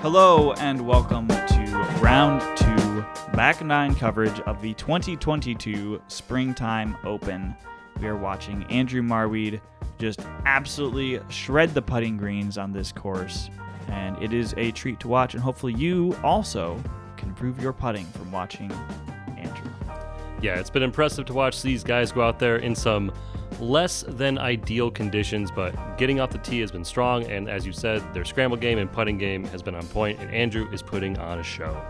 Hello and welcome to round 2 back 9 coverage of the 2022 Springtime Open. We are watching Andrew Marwede just absolutely shred the putting greens on this course, and it is a treat to watch, and hopefully you also can improve your putting from watching Andrew. Yeah, it's been impressive to watch these guys go out there in some less than ideal conditions, but getting off the tee has been strong, and as you said, their scramble game and putting game has been on point, and Andrew is putting on a show.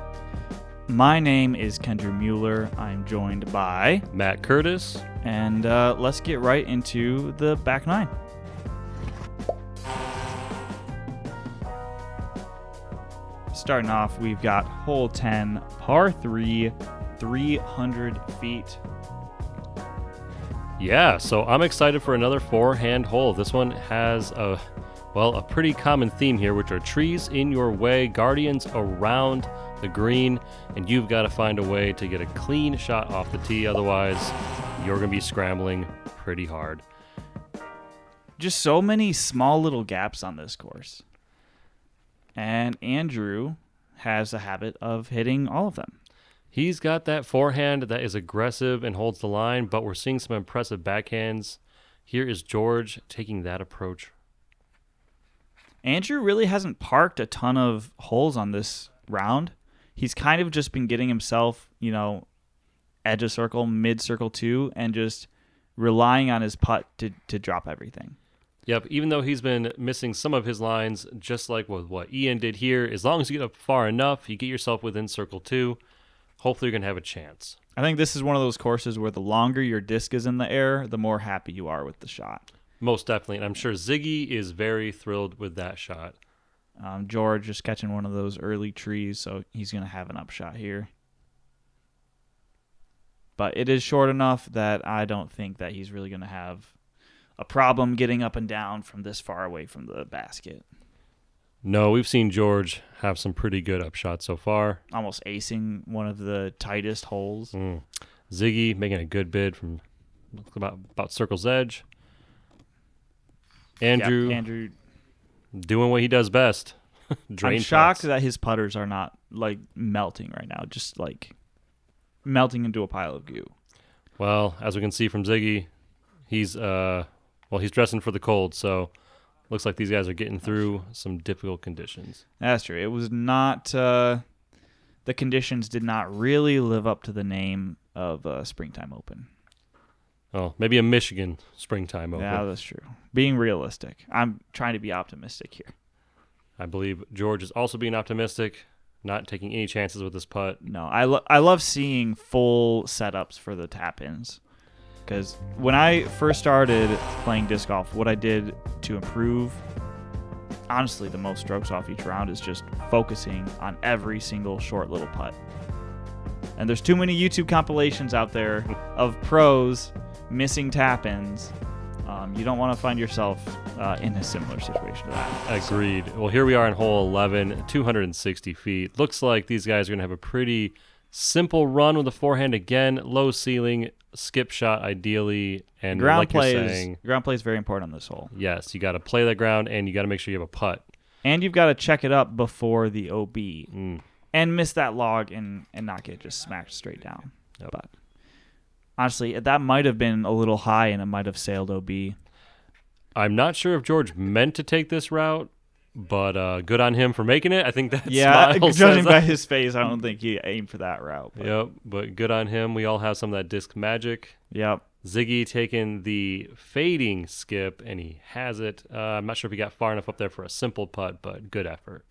My name is Kendra Mueller. I'm joined by Matt Curtis. And let's get right into the back 9. Starting off, we've got hole 10, par 3, 300 feet. Yeah, so I'm excited for another forehand hole. This one has a pretty common theme here, which are trees in your way, guardians around the green, and you've got to find a way to get a clean shot off the tee. Otherwise, you're going to be scrambling pretty hard. Just so many small little gaps on this course. And Andrew has a habit of hitting all of them. He's got that forehand that is aggressive and holds the line, but we're seeing some impressive backhands. Here is George taking that approach. Andrew really hasn't parked a ton of holes on this round. He's kind of just been getting himself, edge of circle, mid-circle 2, and just relying on his putt to drop everything. Yep, even though he's been missing some of his lines, just like with what Ian did here, as long as you get up far enough, you get yourself within circle 2, hopefully you're going to have a chance. I think this is one of those courses where the longer your disc is in the air, the more happy you are with the shot. Most definitely, and I'm sure Ziggy is very thrilled with that shot. George is catching one of those early trees, so he's going to have an upshot here. But it is short enough that I don't think that he's really going to have a problem getting up and down from this far away from the basket. No, we've seen George have some pretty good upshots so far. Almost acing one of the tightest holes. Ziggy making a good bid from about circle's edge. Andrew doing what he does best. I'm shocked that his putters are not melting right now, just melting into a pile of goo. Well, as we can see from Ziggy, he's dressing for the cold, so looks like these guys are getting through some difficult conditions. That's true. It was not the conditions did not really live up to the name of Springtime Open. Oh, maybe a Michigan Springtime Open. Yeah, that's true. Being realistic. I'm trying to be optimistic here. I believe George is also being optimistic, not taking any chances with this putt. No, I love seeing full setups for the tap-ins. Because when I first started playing disc golf, what I did to improve, honestly, the most strokes off each round is just focusing on every single short little putt. And there's too many YouTube compilations out there of pros missing tap-ins. You don't want to find yourself in a similar situation to that. Agreed. Well, here we are in hole 11, 260 feet. Looks like these guys are going to have a pretty simple run with the forehand again, low ceiling, skip shot ideally, and ground play is very important on this hole. Yes, you got to play that ground, and you got to make sure you have a putt. And you've got to check it up before the OB. And miss that log and not get just smacked straight down. Yep. But honestly, that might have been a little high, and it might have sailed OB. I'm not sure if George meant to take this route, but good on him for making it. I think that judging by his face, I don't think he aimed for that route. But. Yep, but good on him. We all have some of that disc magic. Yep. Ziggy taking the fading skip, and he has it. I'm not sure if he got far enough up there for a simple putt, but good effort.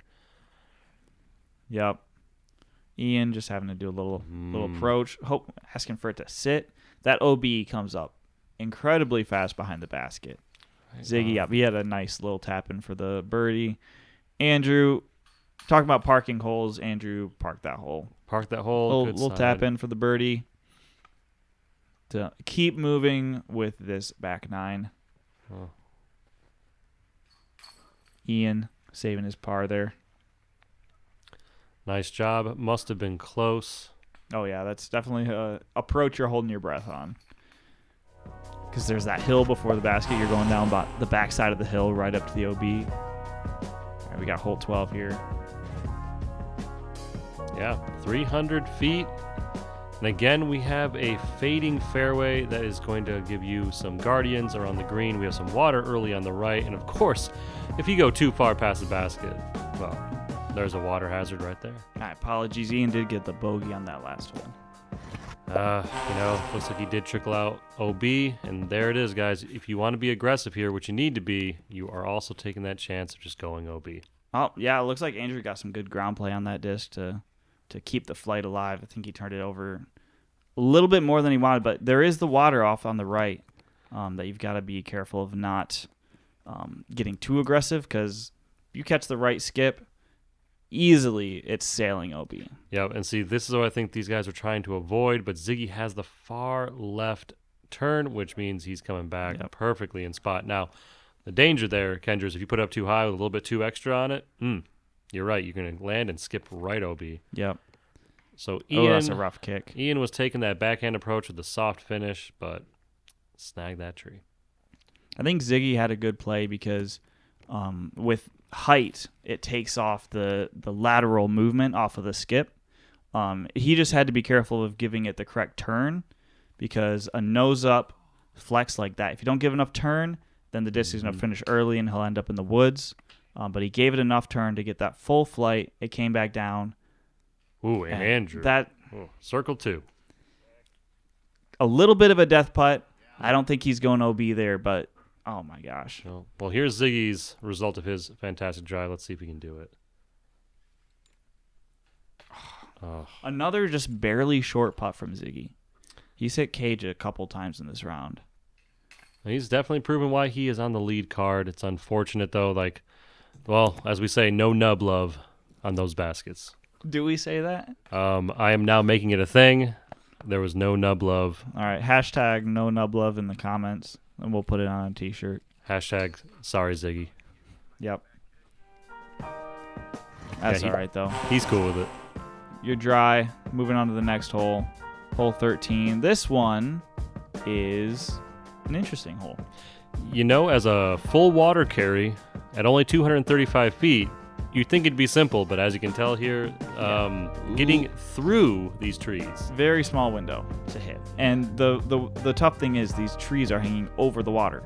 Yep. Ian just having to do a little approach, asking for it to sit. That OB comes up incredibly fast behind the basket. Ziggy, he had a nice little tap in for the birdie. Andrew, talking about parking holes, Andrew parked that hole. Little tap in for the birdie to keep moving with this back 9. Oh. Ian saving his par there. Nice job. Must have been close. Oh, yeah, that's definitely an approach you're holding your breath on. Because there's that hill before the basket. You're going down about the backside of the hill right up to the OB. All right, we got hole 12 here. Yeah, 300 feet. And again, we have a fading fairway that is going to give you some guardians around the green. We have some water early on the right. And of course, if you go too far past the basket, well, there's a water hazard right there. My apologies. Ian did get the bogey on that last one. Looks like he did trickle out OB. And there it is, guys. If you want to be aggressive here, which you need to be, you are also taking that chance of just going OB. Oh, yeah, it looks like Andrew got some good ground play on that disc to keep the flight alive. I think he turned it over a little bit more than he wanted, but there is the water off on the right that you've got to be careful of not getting too aggressive, because if you catch the right skip, easily it's sailing OB. Yeah, and see, this is what I think these guys are trying to avoid, but Ziggy has the far left turn, which means he's coming back perfectly in spot. Now, the danger there, Kendra, is if you put it up too high with a little bit too extra on it, you're right. You're going to land and skip right OB. Yep. So Ian, that's a rough kick. Ian was taking that backhand approach with the soft finish, but snagged that tree. I think Ziggy had a good play because with height, it takes off the lateral movement off of the skip. He just had to be careful of giving it the correct turn, because a nose-up flex like that, if you don't give enough turn, then the disc is going to finish early and he'll end up in the woods. But he gave it enough turn to get that full flight. It came back down. Ooh, and Andrew. Circle 2. A little bit of a death putt. I don't think he's going OB there, but oh my gosh. Well, here's Ziggy's result of his fantastic drive. Let's see if we can do it. Another just barely short putt from Ziggy. He's hit cage a couple times in this round. He's definitely proven why he is on the lead card. It's unfortunate, though. As we say, no nub love on those baskets. Do we say that? I am now making it a thing. There was no nub love. All right, hashtag no nub love in the comments, and we'll put it on a t-shirt. Hashtag sorry, Ziggy. Yep. That's all right, though. He's cool with it. You're dry. Moving on to the next hole. Hole 13. This one is an interesting hole. As a full water carry at only 235 feet, you'd think it'd be simple, but as you can tell here, getting through these trees. Very small window to hit. And the tough thing is these trees are hanging over the water.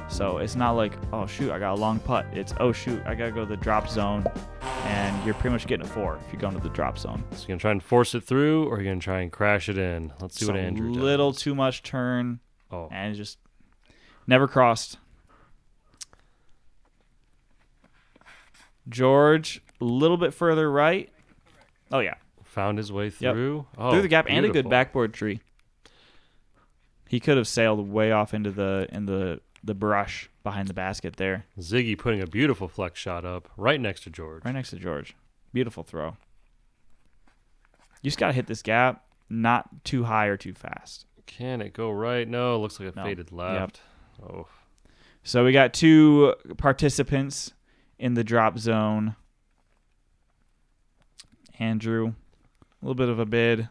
So it's not like, oh, shoot, I got a long putt. It's, oh, shoot, I got to go to the drop zone. And you're pretty much getting a 4 if you're going to the drop zone. So you're going to try and force it through, or you're going to try and crash it in? Let's see what Andrew does. A little too much turn. And just never crossed. George, a little bit further right. Oh, yeah. Found his way through. Yep. Through the gap, beautiful. And a good backboard tree. He could have sailed way off into the brush behind the basket there. Ziggy putting a beautiful flex shot up right next to George. Right next to George. Beautiful throw. You just got to hit this gap, not too high or too fast. Can it go right? No, looks like a faded left. Yep. Oh. So we got 2 participants in the drop zone. Andrew, a little bit of a bid.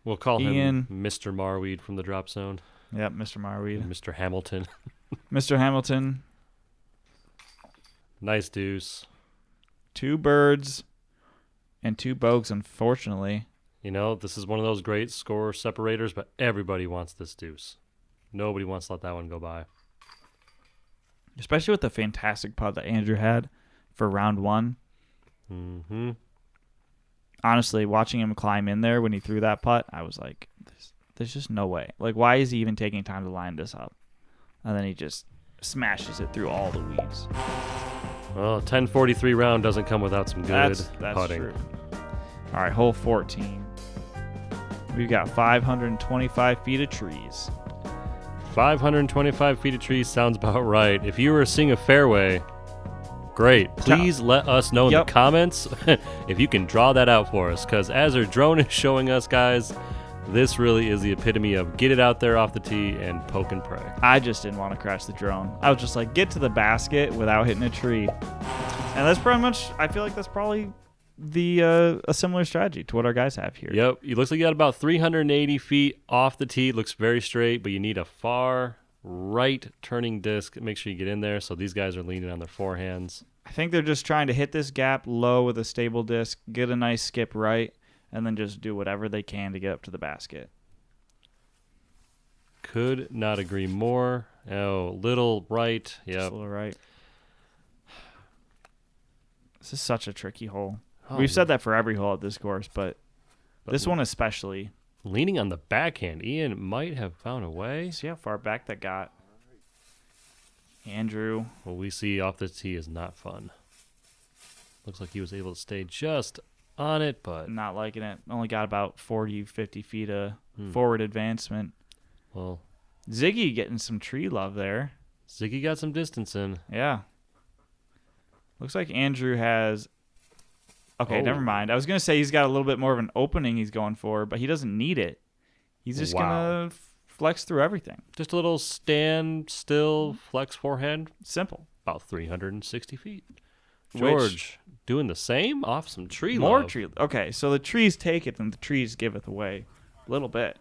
We'll call him Mr. Marwede from the drop zone. Yep, Mr. Marwede. Mr. Hamilton. Mr. Hamilton. Nice deuce. 2 birds and 2 bogeys, unfortunately. This is one of those great score separators, but everybody wants this deuce. Nobody wants to let that one go by. Especially with the fantastic putt that Andrew had for round 1. Mm-hmm. Honestly, watching him climb in there when he threw that putt, I was like, there's just no way. Like, why is he even taking time to line this up? And then he just smashes it through all the weeds. Well, 10:43 round doesn't come without some good that's putting. True. All right, hole 14. We've got 525 feet of trees. 525 feet of trees sounds about right. If you were seeing a fairway, great. Please let us know in the comments if you can draw that out for us, because as our drone is showing us, guys, this really is the epitome of get it out there off the tee and poke and pray. I just didn't want to crash the drone. I was just like, get to the basket without hitting a tree. And that's pretty much, I feel like that's probably a similar strategy to what our guys have here. Yep. It looks like you got about 380 feet off the tee. Looks very straight, but you need a far right turning disc. Make sure you get in there. So these guys are leaning on their forehands. I think they're just trying to hit this gap low with a stable disc, get a nice skip right, and then just do whatever they can to get up to the basket. Could not agree more. Oh, little right. Just Yep. a little right. This is such a tricky hole. Oh, We've said that for every hole at this course, but this one especially. Leaning on the backhand. Ian might have found a way. See how far back that got. Andrew. What we see off the tee is not fun. Looks like he was able to stay just on it, but Not liking it. Only got about 40, 50 feet of forward advancement. well, Ziggy getting some tree love there. Ziggy got some distance in. Yeah. Looks like Andrew has... Okay, never mind. I was going to say he's got a little bit more of an opening he's going for, but he doesn't need it. He's just going to flex through everything. Just a little stand still, flex forehand, Simple. about 360 feet. George doing the same off some tree More love. tree. Okay, so the trees take it and the trees giveth away. A little bit.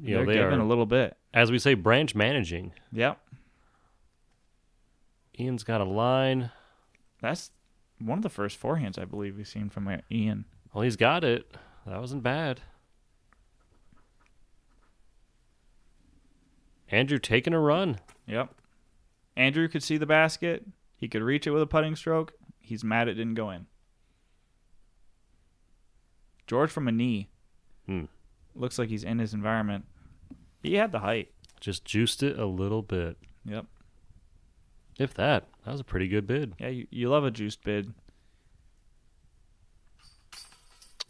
You know, They're they giving are, a little bit. as we say, branch managing. Yep. Ian's got a line. That's one of the first forehands I believe we've seen from Ian. Well, he's got it. That wasn't bad. Andrew taking a run. Yep. Andrew could see the basket. He could reach it with a putting stroke. He's mad it didn't go in. George from a knee. Looks like he's in his environment. He had the height. Just juiced it a little bit. Yep. If that. That was a pretty good bid. Yeah, you love a juiced bid.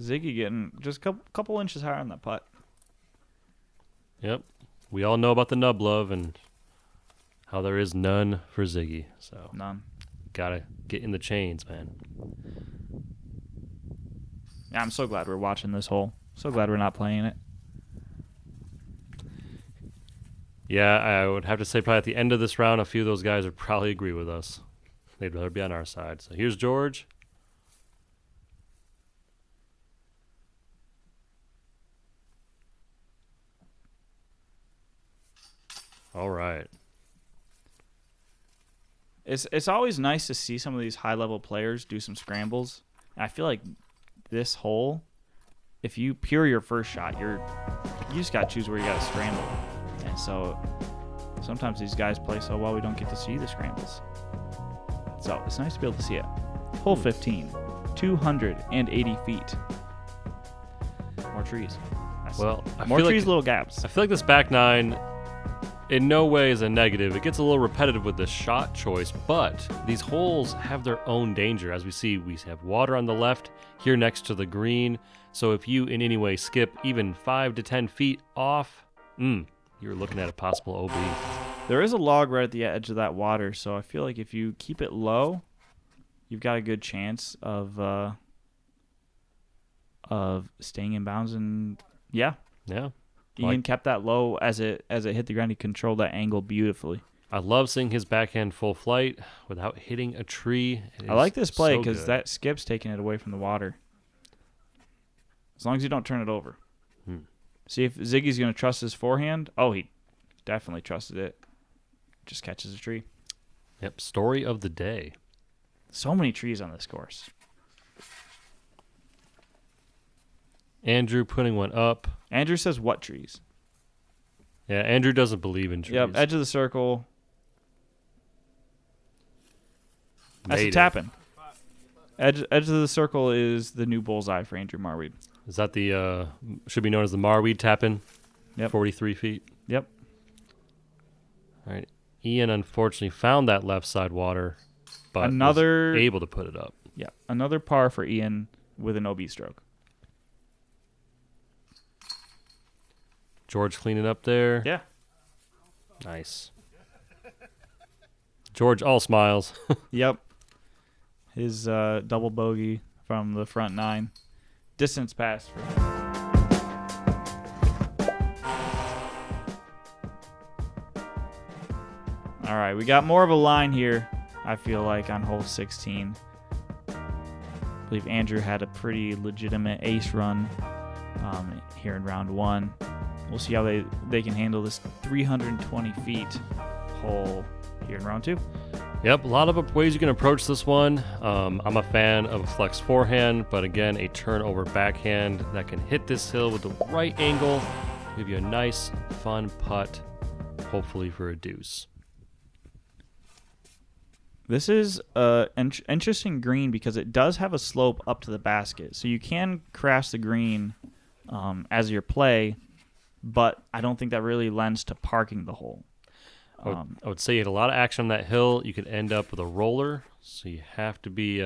Ziggy getting just a couple inches higher on that putt. Yep. We all know about the nub love and how there is none for Ziggy. So None. gotta get in the chains, man. Yeah, I'm so glad we're watching this hole. So glad we're not playing it. Yeah, I would have to say probably at the end of this round, a few of those guys would probably agree with us. They'd rather be on our side. So here's George. All right. It's always nice to see some of these high-level players do some scrambles. And I feel like this hole, if you pure your first shot, you just got to choose where you got to scramble. And so sometimes these guys play so well we don't get to see the scrambles. So it's nice to be able to see it. Hole 15, 280 feet. More trees. Well, I More feel trees, like, little gaps. I feel like this back nine in no way is a negative. It gets a little repetitive with the shot choice, but these holes have their own danger. As we see, we have water on the left here next to the green. So if you in any way skip even 5 to 10 feet off, you're looking at a possible OB. There is a log right at the edge of that water, so I feel like if you keep it low, you've got a good chance of staying in bounds. And yeah, Ian kept that low as it hit the ground. He controlled that angle beautifully. I love seeing his backhand full flight without hitting a tree. I like this play because that skip's taking it away from the water. As long as you don't turn it over. See if Ziggy's going to trust his forehand. Oh, he definitely trusted it. Just catches a tree. Yep, story of the day. So many trees on this course. Andrew putting one up. Andrew says what trees? Yeah, Andrew doesn't believe in trees. Yep, edge of the circle. That's a Made it. tapping. Edge of the circle is the new bullseye for Andrew Marwede. Is that the, should be known as the Marwede tap-in? Yep. 43 feet. Yep. All right. Ian unfortunately found that left side water, but was able to put it up. Yeah, another par for Ian with an OB stroke. George cleaning up there. Yeah. Nice. George all smiles. Yep. His double bogey from the front nine. Distance pass for him. All right, we got more of a line here, I feel like, on hole 16. I believe Andrew had a pretty legitimate ace run here in round one. We'll see how they can handle this 320 feet hole here in round two. Yep, a lot of ways you can approach this one. I'm a fan of a flex forehand, but again, a turnover backhand that can hit this hill with the right angle, give you a nice, fun putt, hopefully for a deuce. This is an interesting green because it does have a slope up to the basket. So you can crash the green as your play, but I don't think that really lends to parking the hole. I would say you had a lot of action on that hill. You could end up with a roller, so you have to be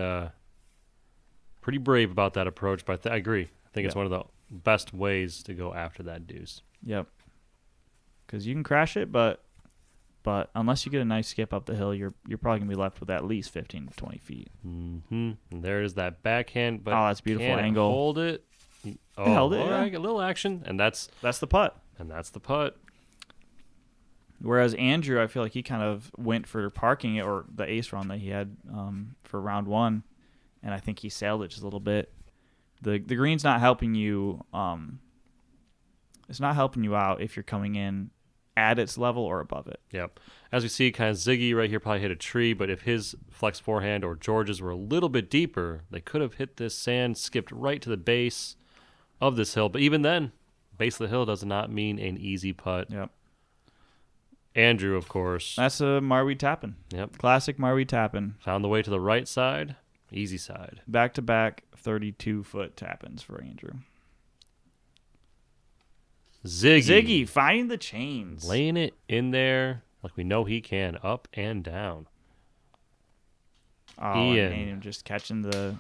pretty brave about that approach. But I agree. I think it's one of the best ways to go after that deuce. Yep. Because you can crash it, but unless you get a nice skip up the hill, you're probably going to be left with at least 15 to 20 feet. Mm-hmm. And there's that backhand. But that's beautiful can angle. Hold it. Oh, held it, all yeah. right, a little action, and that's the putt. And that's the putt. Whereas Andrew, I feel like he kind of went for parking it, or the ace run that he had for round one, and I think he sailed it just a little bit. The green's not helping you. It's not helping you out if you're coming in at its level or above it. Yep. As we see, kind of Ziggy right here probably hit a tree, but if his flex forehand or George's were a little bit deeper, they could have hit this sand, skipped right to the base of this hill. But even then, base of the hill does not mean an easy putt. Yep. Andrew, of course. That's a Marwede tapping. Yep. Classic Marwede tapping. Found the way to the right side. Easy side. Back-to-back 32-foot tappings for Andrew. Ziggy finding the chains. laying it in there like we know he can, up and down. Oh, Ian. and just catching the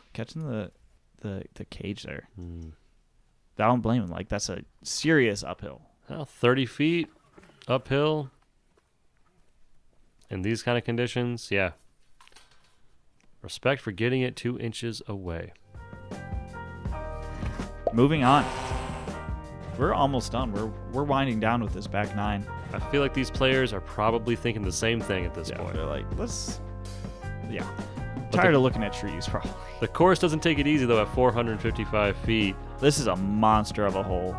cage there. I don't blame him. Like, that's a serious uphill. Well, 30 feet uphill in these kind of conditions, yeah. Respect for getting it 2 inches away. Moving on. We're almost done. We're winding down with this back nine. I feel like these players are probably thinking the same thing at this point. They're like, tired of looking at trees, probably. The course doesn't take it easy, though, at 455 feet. This is a monster of a hole.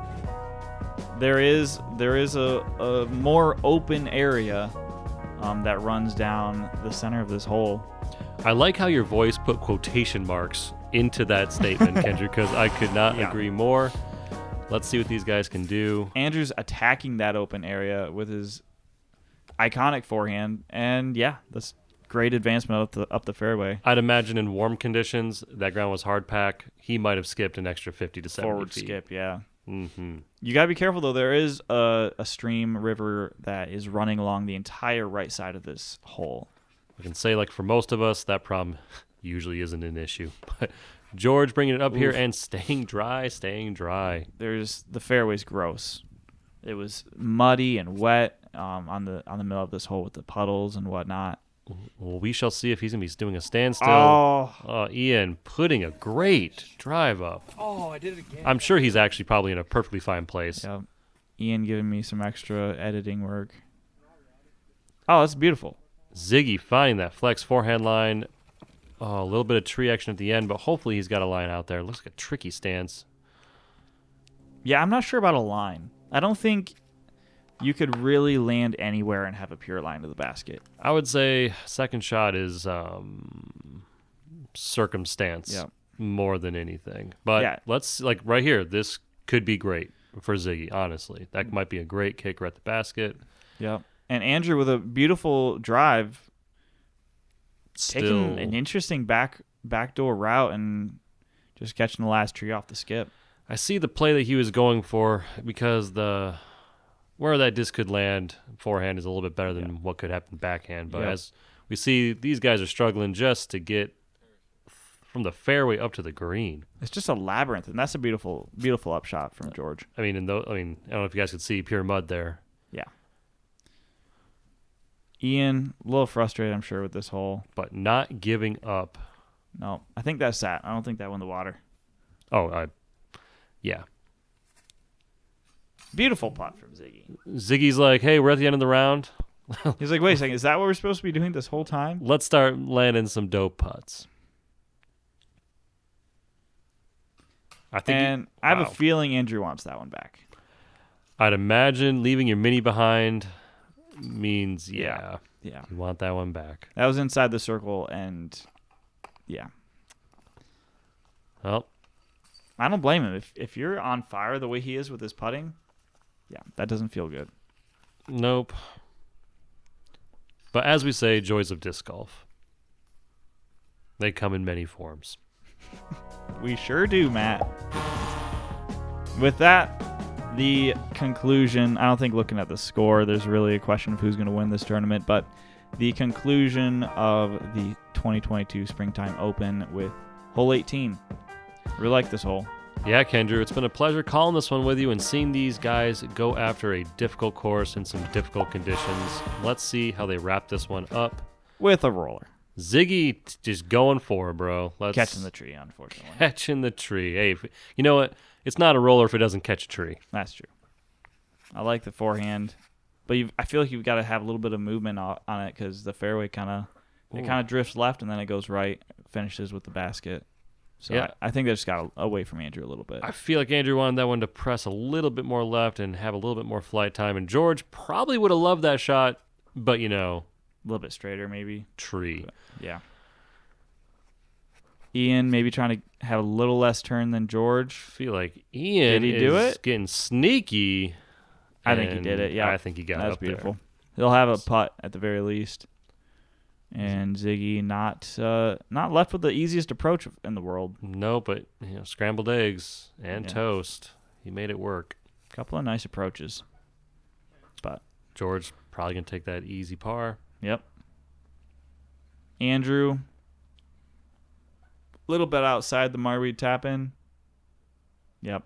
There is a more open area that runs down the center of this hole. I like how your voice put quotation marks into that statement, Kendrick, because I could not agree more. Let's see what these guys can do. Andrew's attacking that open area with his iconic forehand, and that's great advancement up the fairway. I'd imagine in warm conditions, that ground was hard pack. He might have skipped an extra 50 to 70 Forward feet. skip, yeah. Mm-hmm. You got to be careful, though. There is a stream river that is running along the entire right side of this hole. I can say, like, for most of us, that problem usually isn't an issue. But George bringing it up here and staying dry. The fairway's gross. It was muddy and wet on the middle of this hole with the puddles and whatnot. Well, we shall see if he's going to be doing a standstill. Oh, Ian putting a great drive up. Oh, I did it again. I'm sure he's actually probably in a perfectly fine place. yeah. Ian giving me some extra editing work. Oh, that's beautiful. Ziggy finding that flex forehand line. Oh, a little bit of tree action at the end, but hopefully he's got a line out there. Looks like a tricky stance. Yeah, I'm not sure about a line. I don't think you could really land anywhere and have a pure line to the basket. I would say second shot is circumstance more than anything. But let's, like, right here, this could be great for Ziggy, honestly. That might be a great kicker at the basket. Yeah. And Andrew with a beautiful drive, taking an interesting backdoor route and just catching the last tree off the skip. I see the play that he was going for because where that disc could land forehand is a little bit better than what could happen backhand. But as we see, these guys are struggling just to get from the fairway up to the green. It's just a labyrinth, and that's a beautiful, beautiful upshot from George. I mean, I don't know if you guys could see pure mud there. Yeah. Ian, a little frustrated, I'm sure, with this hole. But not giving up. No, I think that's that. I don't think that won the water. Oh, yeah. Beautiful putt from Ziggy. Ziggy's like, hey, we're at the end of the round. He's like, wait a second, is that what we're supposed to be doing this whole time? Let's start landing some dope putts. I have a feeling Andrew wants that one back. I'd imagine leaving your mini behind means, Yeah. You want that one back. That was inside the circle, and yeah. Well, I don't blame him. If you're on fire the way he is with his putting, yeah, that doesn't feel good. nope. But as we say, joys of disc golf. They come in many forms. We sure do, Matt. With that, the conclusion, I don't think looking at the score, there's really a question of who's going to win this tournament, but the conclusion of the 2022 Springtime Open with hole 18. Really like this hole. Yeah, Kendrew, it's been a pleasure calling this one with you and seeing these guys go after a difficult course in some difficult conditions. Let's see how they wrap this one up. With a roller. Ziggy just going for it, bro. Catching the tree, unfortunately. Catching the tree. Hey, you know what? It's not a roller if it doesn't catch a tree. That's true. I like the forehand, but I feel like you've got to have a little bit of movement on it because the fairway kind of drifts left and then it goes right, finishes with the basket. So yeah. I think they just got away from Andrew a little bit. I feel like Andrew wanted that one to press a little bit more left and have a little bit more flight time, and George probably would have loved that shot, but a little bit straighter maybe. Tree. But, yeah. Ian maybe trying to have a little less turn than George. I feel like Ian is getting sneaky. I think he did it, yeah. I think he got That's up beautiful. there. He'll have a putt at the very least. And Ziggy not left with the easiest approach in the world. No, but scrambled eggs and toast. He made it work. A couple of nice approaches. But George probably going to take that easy par. Yep. Andrew, a little bit outside the Marwede tap-in. Yep.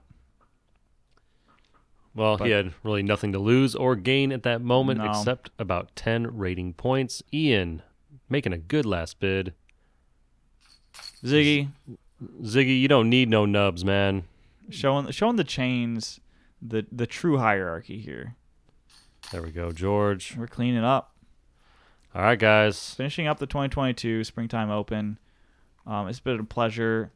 Well, he had really nothing to lose or gain at that moment except about 10 rating points. Ian making a good last bid. Ziggy, you don't need no nubs, man. Showing the chains, the true hierarchy here. There we go, George. We're cleaning up. All right, guys. Finishing up the 2022 Springtime Open. It's been a pleasure.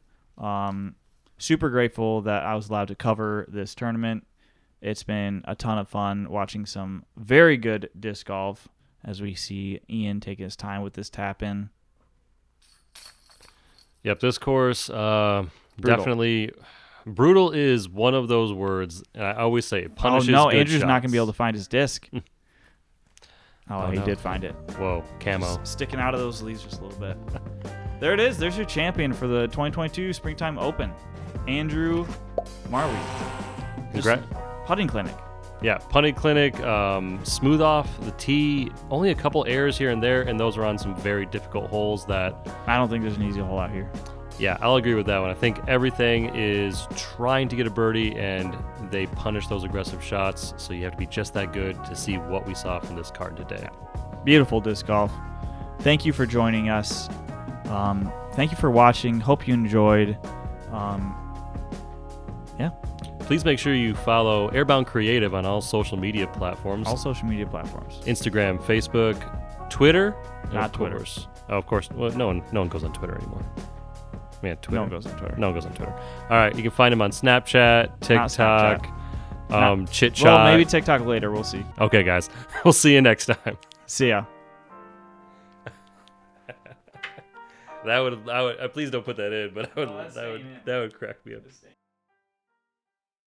Super grateful that I was allowed to cover this tournament. It's been a ton of fun watching some very good disc golf as we see Ian taking his time with this tap-in. Yep, this course, definitely brutal is one of those words. And I always say it punishes good Andrew's shots. not going to be able to find his disc. He no. did find it. Whoa, camo. Just sticking out of those leaves just a little bit. There it is. There's your champion for the 2022 Springtime Open, Andrew Marwede. Putting clinic. Yeah, putting clinic, smooth off the tee, only a couple errors here and there, and those are on some very difficult holes that... I don't think there's an easy hole out here. Yeah, I'll agree with that one. I think everything is trying to get a birdie, and they punish those aggressive shots, so you have to be just that good to see what we saw from this card today. Beautiful disc golf. Thank you for joining us. Thank you for watching. Hope you enjoyed. Please make sure you follow Airbound Creative on all social media platforms. Instagram, Facebook, Twitter. Not Twitter. Oh, of course. Well, no one goes on Twitter anymore. Man, Twitter. No one goes on Twitter. No one goes on Twitter. All right, you can find him on Snapchat, TikTok, Chit Chat. Well, maybe TikTok later. We'll see. Okay, guys. We'll see you next time. See ya. That would please don't put that in, but that would crack me up.